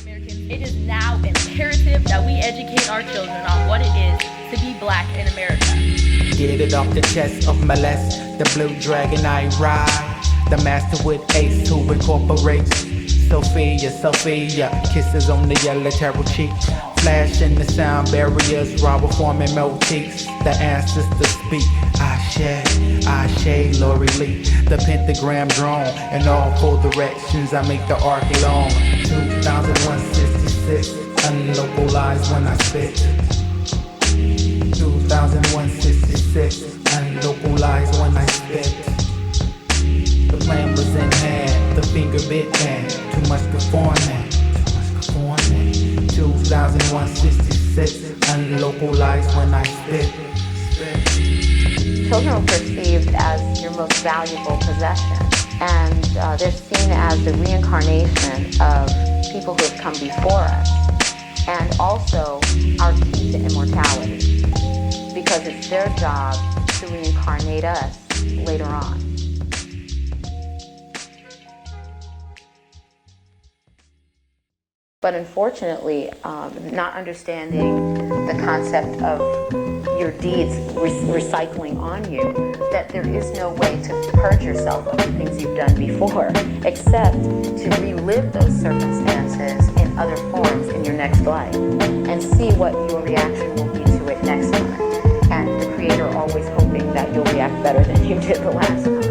It is now imperative that we educate our children on what it is to be black in America. Get it off the chest of molest, the blue dragon I ride, the master with ace who incorporates Sophia, kisses on the yellow tarot cheek, flash in the sound barriers, robber forming motifs, the ancestors speak, Ashe, Lori Lee, the pentagram drawn, in all four directions I make the arc long, 2166, unlocalized when I spit, 2166, unlocalized when I spit. The plan was in hand, the finger bit man, too much conforming. 2166, unlocalized when I spit. Children are perceived as your most valuable possession, and they're seen as the reincarnation of people who have come before us, and also our key to immortality, because it's their job to reincarnate us later on. But unfortunately, not understanding the concept of your deeds recycling on you, that there is no way to purge yourself of the things you've done before, except to relive those circumstances in other forms in your next life, and see what your reaction will be to it next time. And the Creator always hoping that you'll react better than you did the last time.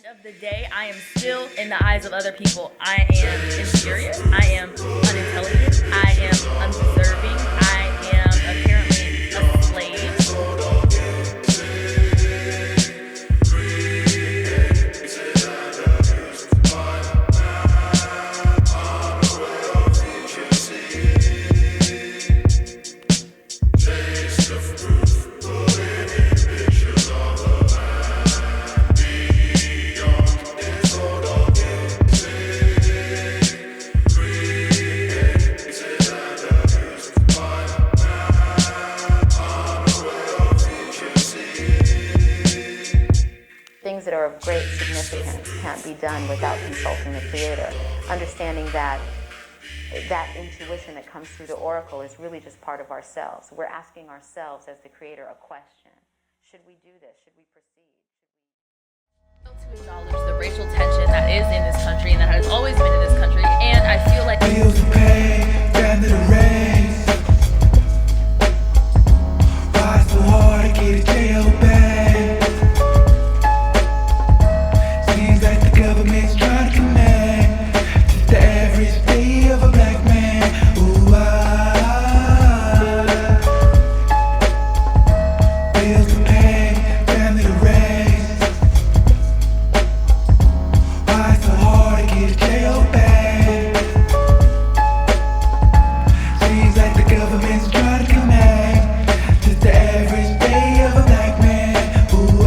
Of the day, I am still, in the eyes of other people, I am inferior, I am unintelligent, I am undeserving, I am apparently a slave. That are of great significance can't be done without consulting the Creator. Understanding that intuition that comes through the oracle is really just part of ourselves. We're asking ourselves as the Creator a question. Should we do this? Should we proceed? To acknowledge the racial tension that is in this country and that has always been in this country, and I feel like bills to pay, family to raise. Why so hard to get a jail back? Government's trying to connect to the average day of a black man. Ooh, bills to pay, family to raise. Why so hard to get a jail back? Seems like the government's trying to connect to the average day of a black man. Ooh,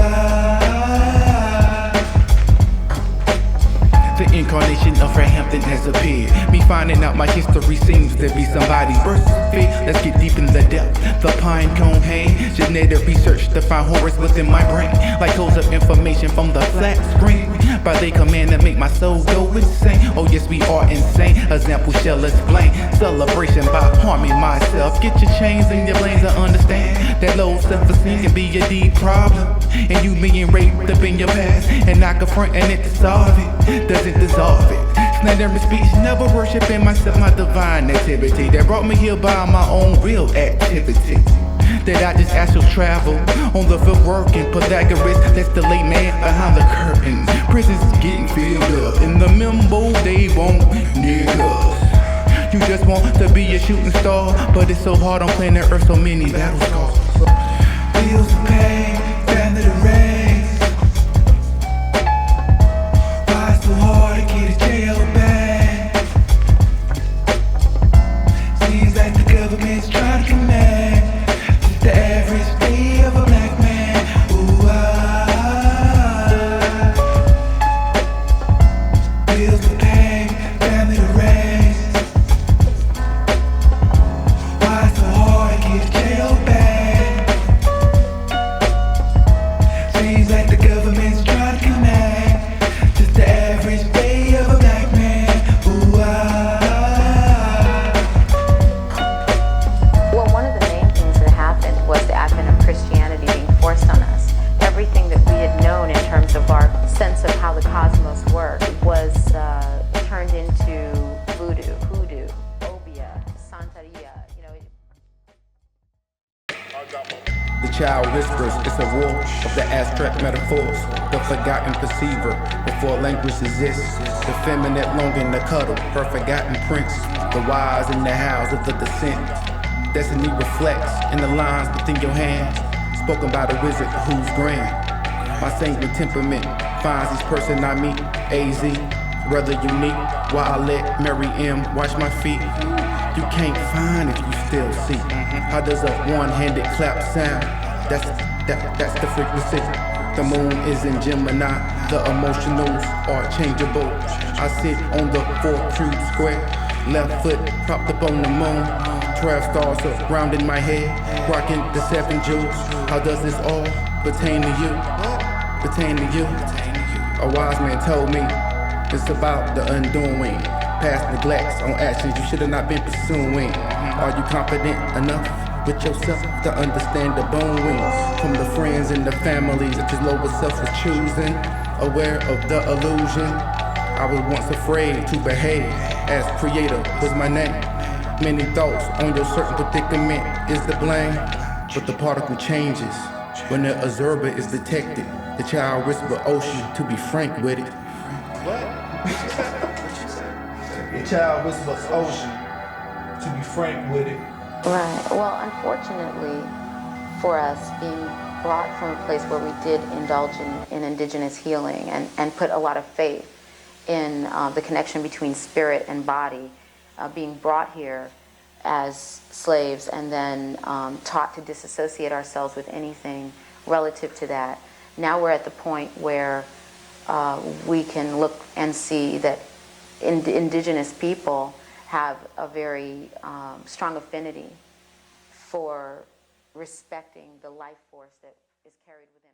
the incarnation of Hampton has appeared. Me finding out my history seems to be somebody's birth fate. Let's get deep in the depth. The pine cone hay, genetic research to find horrors within my brain. Like codes of information from the flat screen. By they command to make my soul go insane. Oh yes, we are insane. Example shall explain. Celebration by harming myself. Get your chains and your lanes to understand that low self-esteem can be a deep problem. and you being raped up in your past, and not confronting it to solve it, doesn't dissolve it. Slandering speech, never worshiping myself, my divine activity that brought me here by my own real activity. That I just astral travel on the field working Pythagoras, that's the late man behind the curtain. Prisons getting filled up, in the mimbo they won't niggas. You just want to be a shooting star, but it's so hard on planet Earth, so many battle scars. Bills to pay, family to raise. Why it's so hard to get a jail back? Seems like the government's trying to connect the average day of a black man. Ooh, bills to pay, family to raise. Why it's so hard to get a jail back? Seems like the government's trying to connect just the average day of a black man. Ooh, Well, one of the main things that happened was the advent of Christianity being forced on us. Everything that we had known in terms of our sense of how the cosmos worked was turned into voodoo, hoodoo, obia, santeria, you know. The child whispers, it's a war of the abstract metaphors, the forgotten perceiver, before language exists. The feminine longing to cuddle, her forgotten prince. The wise in the house of the descent. Destiny reflects in the lines within your hands, spoken by the wizard who's grand. My sanguine temperament finds each person I meet, AZ, rather unique. While I let Mary M wash my feet. You can't find if you still see. How does a one-handed clap sound? That's the frequency. The moon is in Gemini, the emotionals are changeable. I sit on the 4-cube square, left foot propped up on the moon. 12 stars surrounding my head, rocking the 7 jewels. How does this all pertain to you? Pertain to you? A wise man told me it's about the undoing. Past neglects on actions you should have not been pursuing. Are you confident enough with yourself to understand the bone wings from the friends and the families that your lower self was choosing? Aware of the illusion, I was once afraid to behave as creator was my name. Many thoughts on your certain predicament is the blame, but the particle changes when the observer is detected. The child whisper ocean to be frank with it. The child whispers ocean to be frank with it. Right. Well, unfortunately for us, being brought from a place where we did indulge in indigenous healing and put a lot of faith in the connection between spirit and body, being brought here as slaves and then taught to disassociate ourselves with anything relative to that. Now we're at the point where we can look and see that indigenous people have a very strong affinity for respecting the life force that is carried within